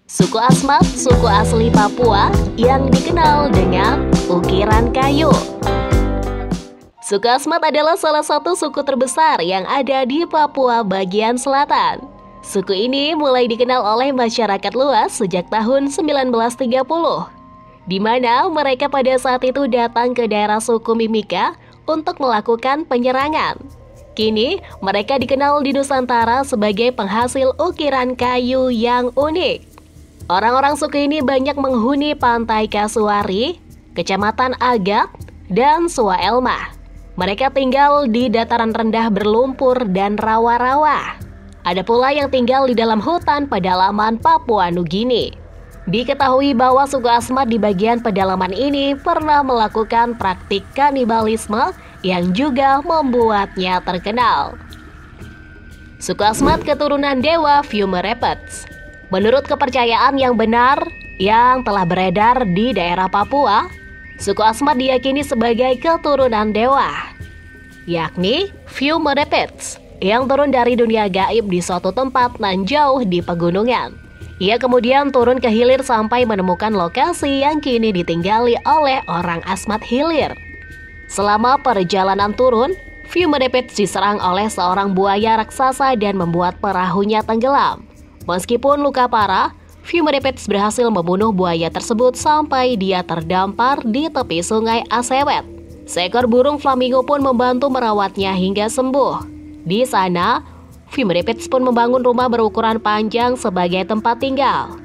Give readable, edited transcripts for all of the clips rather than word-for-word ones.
Suku Asmat, suku asli Papua yang dikenal dengan ukiran kayu. Suku Asmat adalah salah satu suku terbesar yang ada di Papua bagian selatan. Suku ini mulai dikenal oleh masyarakat luas sejak tahun 1930, di mana mereka pada saat itu datang ke daerah suku Mimika untuk melakukan penyerangan. Kini, mereka dikenal di Nusantara sebagai penghasil ukiran kayu yang unik. Orang-orang suku ini banyak menghuni pantai Kasuari, Kecamatan Agak, dan Suaelma. Mereka tinggal di dataran rendah berlumpur dan rawa-rawa. Ada pula yang tinggal di dalam hutan pedalaman Papua Nugini. Diketahui bahwa suku Asmat di bagian pedalaman ini pernah melakukan praktik kanibalisme yang juga membuatnya terkenal. Suku Asmat keturunan Dewa Fumerepets. Menurut kepercayaan yang benar yang telah beredar di daerah Papua, suku Asmat diyakini sebagai keturunan dewa, yakni Fumerepets, yang turun dari dunia gaib di suatu tempat nan jauh di pegunungan. Ia kemudian turun ke hilir sampai menemukan lokasi yang kini ditinggali oleh orang Asmat hilir. Selama perjalanan turun, Fumerepets diserang oleh seorang buaya raksasa dan membuat perahunya tenggelam. Meskipun luka parah, Fumerepets berhasil membunuh buaya tersebut sampai dia terdampar di tepi sungai Asewet. Seekor burung flamingo pun membantu merawatnya hingga sembuh. Di sana, Fumerepets pun membangun rumah berukuran panjang sebagai tempat tinggal.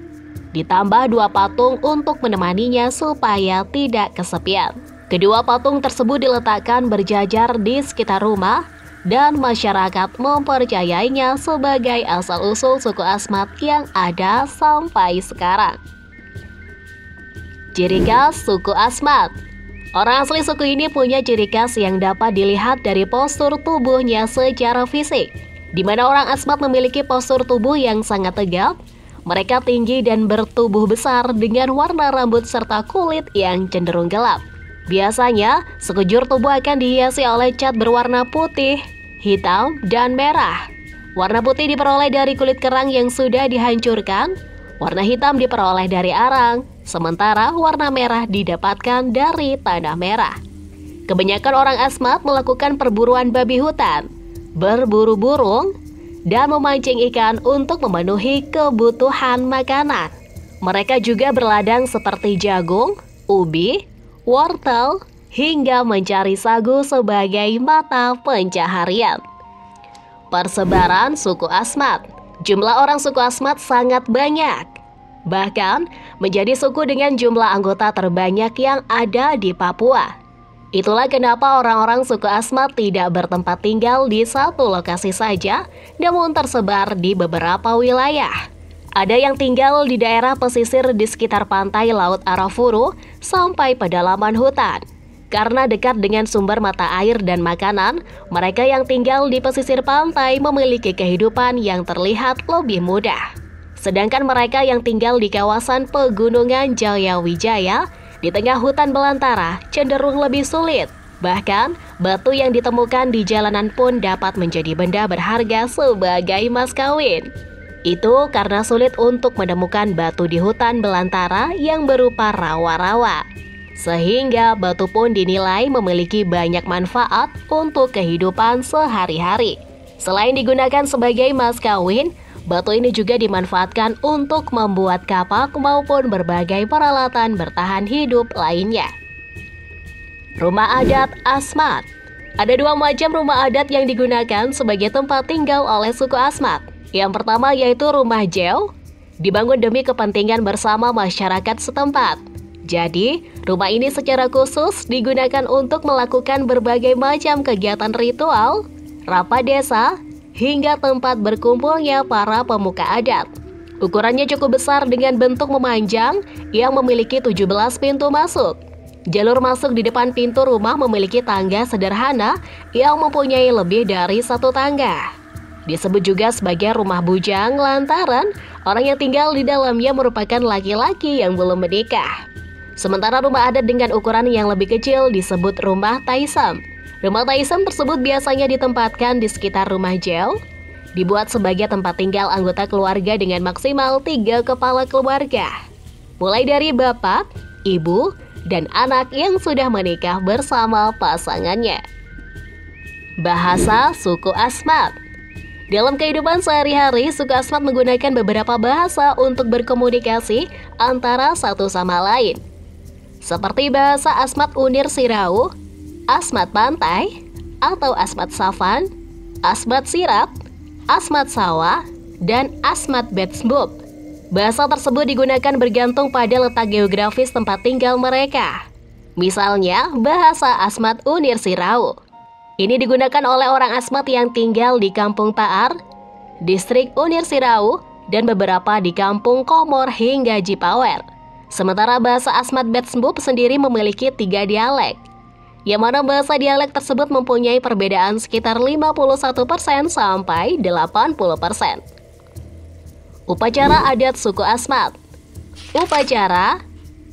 Ditambah 2 patung untuk menemaninya supaya tidak kesepian. Kedua patung tersebut diletakkan berjajar di sekitar rumah, dan masyarakat mempercayainya sebagai asal-usul suku Asmat yang ada sampai sekarang. Ciri khas suku Asmat. Orang asli suku ini punya ciri khas yang dapat dilihat dari postur tubuhnya secara fisik, di mana orang Asmat memiliki postur tubuh yang sangat tegap. Mereka tinggi dan bertubuh besar dengan warna rambut serta kulit yang cenderung gelap. Biasanya, sekujur tubuh akan dihiasi oleh cat berwarna putih, hitam, dan merah. Warna putih diperoleh dari kulit kerang yang sudah dihancurkan, warna hitam diperoleh dari arang, sementara warna merah didapatkan dari tanah merah. Kebanyakan orang Asmat melakukan perburuan babi hutan, berburu burung, dan memancing ikan untuk memenuhi kebutuhan makanan. Mereka juga berladang seperti jagung, ubi, wortel, hingga mencari sagu sebagai mata pencaharian. Persebaran suku Asmat. Jumlah orang suku Asmat sangat banyak, bahkan menjadi suku dengan jumlah anggota terbanyak yang ada di Papua. Itulah kenapa orang-orang suku Asmat tidak bertempat tinggal di satu lokasi saja, namun tersebar di beberapa wilayah. Ada yang tinggal di daerah pesisir di sekitar pantai Laut Arafuru sampai pedalaman hutan. Karena dekat dengan sumber mata air dan makanan, mereka yang tinggal di pesisir pantai memiliki kehidupan yang terlihat lebih mudah. Sedangkan mereka yang tinggal di kawasan pegunungan Jayawijaya, di tengah hutan belantara, cenderung lebih sulit. Bahkan, batu yang ditemukan di jalanan pun dapat menjadi benda berharga sebagai mas kawin. Itu karena sulit untuk menemukan batu di hutan belantara yang berupa rawa-rawa. Sehingga batu pun dinilai memiliki banyak manfaat untuk kehidupan sehari-hari. Selain digunakan sebagai mas kawin, batu ini juga dimanfaatkan untuk membuat kapak maupun berbagai peralatan bertahan hidup lainnya. Rumah adat Asmat. Ada 2 macam rumah adat yang digunakan sebagai tempat tinggal oleh suku Asmat. Yang pertama yaitu rumah jeo, dibangun demi kepentingan bersama masyarakat setempat. Jadi, rumah ini secara khusus digunakan untuk melakukan berbagai macam kegiatan ritual, rapat desa, hingga tempat berkumpulnya para pemuka adat. Ukurannya cukup besar dengan bentuk memanjang yang memiliki 17 pintu masuk. Jalur masuk di depan pintu rumah memiliki tangga sederhana yang mempunyai lebih dari 1 tangga. Disebut juga sebagai rumah bujang lantaran orang yang tinggal di dalamnya merupakan laki-laki yang belum menikah. Sementara rumah adat dengan ukuran yang lebih kecil disebut rumah taisam. Rumah taisam tersebut biasanya ditempatkan di sekitar rumah jeo dibuat sebagai tempat tinggal anggota keluarga dengan maksimal 3 kepala keluarga, mulai dari bapak, ibu, dan anak yang sudah menikah bersama pasangannya. Bahasa suku Asmat. Dalam kehidupan sehari-hari, suku Asmat menggunakan beberapa bahasa untuk berkomunikasi antara satu sama lain, seperti bahasa Asmat Unir Sirau, Asmat Pantai, atau Asmat Savan, Asmat Sirat, Asmat Sawah, dan Asmat Betsbub. Bahasa tersebut digunakan bergantung pada letak geografis tempat tinggal mereka. Misalnya, bahasa Asmat Unir Sirau. Ini digunakan oleh orang Asmat yang tinggal di Kampung Taar, Distrik Unir Sirau, dan beberapa di Kampung Komor hingga Jipawer. Sementara bahasa Asmat Betsbub sendiri memiliki 3 dialek, yang mana bahasa dialek tersebut mempunyai perbedaan sekitar 51% sampai 80%. Upacara adat suku Asmat. Upacara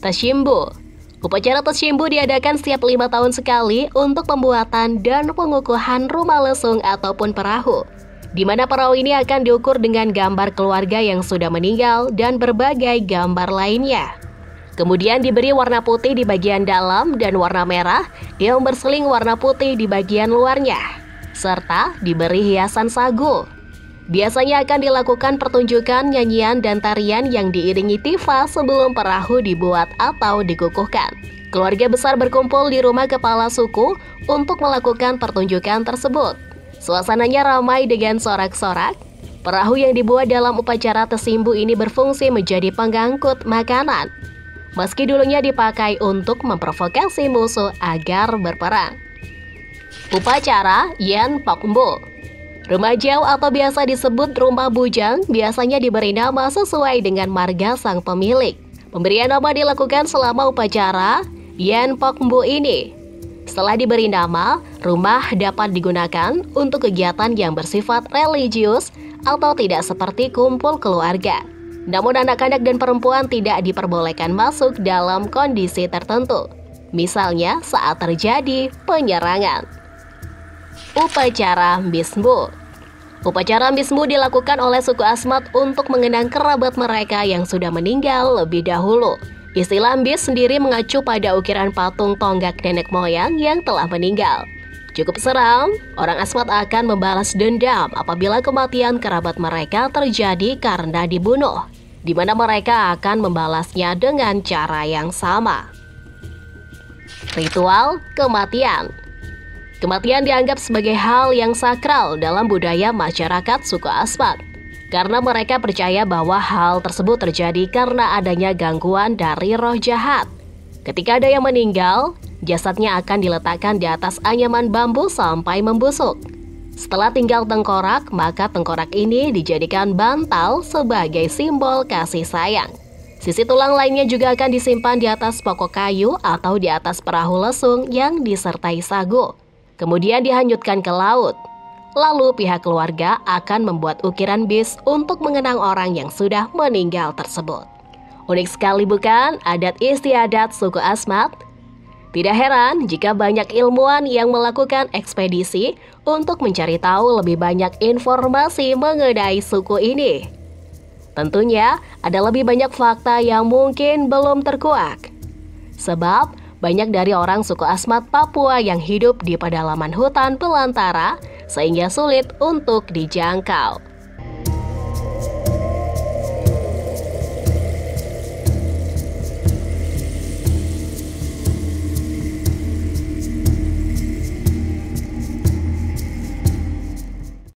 Tashimbu. Upacara Tashimbu diadakan setiap 5 tahun sekali untuk pembuatan dan pengukuhan rumah lesung ataupun perahu, di mana perahu ini akan diukur dengan gambar keluarga yang sudah meninggal dan berbagai gambar lainnya. Kemudian diberi warna putih di bagian dalam dan warna merah yang berseling warna putih di bagian luarnya, serta diberi hiasan sagu. Biasanya akan dilakukan pertunjukan nyanyian dan tarian yang diiringi tifa sebelum perahu dibuat atau dikukuhkan. Keluarga besar berkumpul di rumah kepala suku untuk melakukan pertunjukan tersebut. Suasananya ramai dengan sorak-sorak. Perahu yang dibuat dalam upacara Tashimbu ini berfungsi menjadi pengangkut makanan, meski dulunya dipakai untuk memprovokasi musuh agar berperang. Upacara Yen Pokmbu. Rumah jauh atau biasa disebut rumah bujang biasanya diberi nama sesuai dengan marga sang pemilik. Pemberian nama dilakukan selama upacara Yen Pokmbu ini. Setelah diberi nama, rumah dapat digunakan untuk kegiatan yang bersifat religius atau tidak seperti kumpul keluarga. Namun anak-anak dan perempuan tidak diperbolehkan masuk dalam kondisi tertentu, misalnya saat terjadi penyerangan. Upacara Mbismu. Upacara Mbismu dilakukan oleh suku Asmat untuk mengenang kerabat mereka yang sudah meninggal lebih dahulu. Istilah Mbis sendiri mengacu pada ukiran patung tonggak nenek moyang yang telah meninggal. Cukup seram, orang Asmat akan membalas dendam apabila kematian kerabat mereka terjadi karena dibunuh, di mana mereka akan membalasnya dengan cara yang sama. Ritual kematian. Kematian dianggap sebagai hal yang sakral dalam budaya masyarakat suku Asmat, karena mereka percaya bahwa hal tersebut terjadi karena adanya gangguan dari roh jahat. Ketika ada yang meninggal, jasadnya akan diletakkan di atas anyaman bambu sampai membusuk. Setelah tinggal tengkorak, maka tengkorak ini dijadikan bantal sebagai simbol kasih sayang. Sisi tulang lainnya juga akan disimpan di atas pokok kayu atau di atas perahu lesung yang disertai sagu. Kemudian dihanyutkan ke laut. Lalu pihak keluarga akan membuat ukiran bis untuk mengenang orang yang sudah meninggal tersebut. Unik sekali bukan adat istiadat suku Asmat? Tidak heran jika banyak ilmuwan yang melakukan ekspedisi untuk mencari tahu lebih banyak informasi mengenai suku ini. Tentunya ada lebih banyak fakta yang mungkin belum terkuak. Sebab banyak dari orang suku Asmat Papua yang hidup di pedalaman hutan belantara sehingga sulit untuk dijangkau.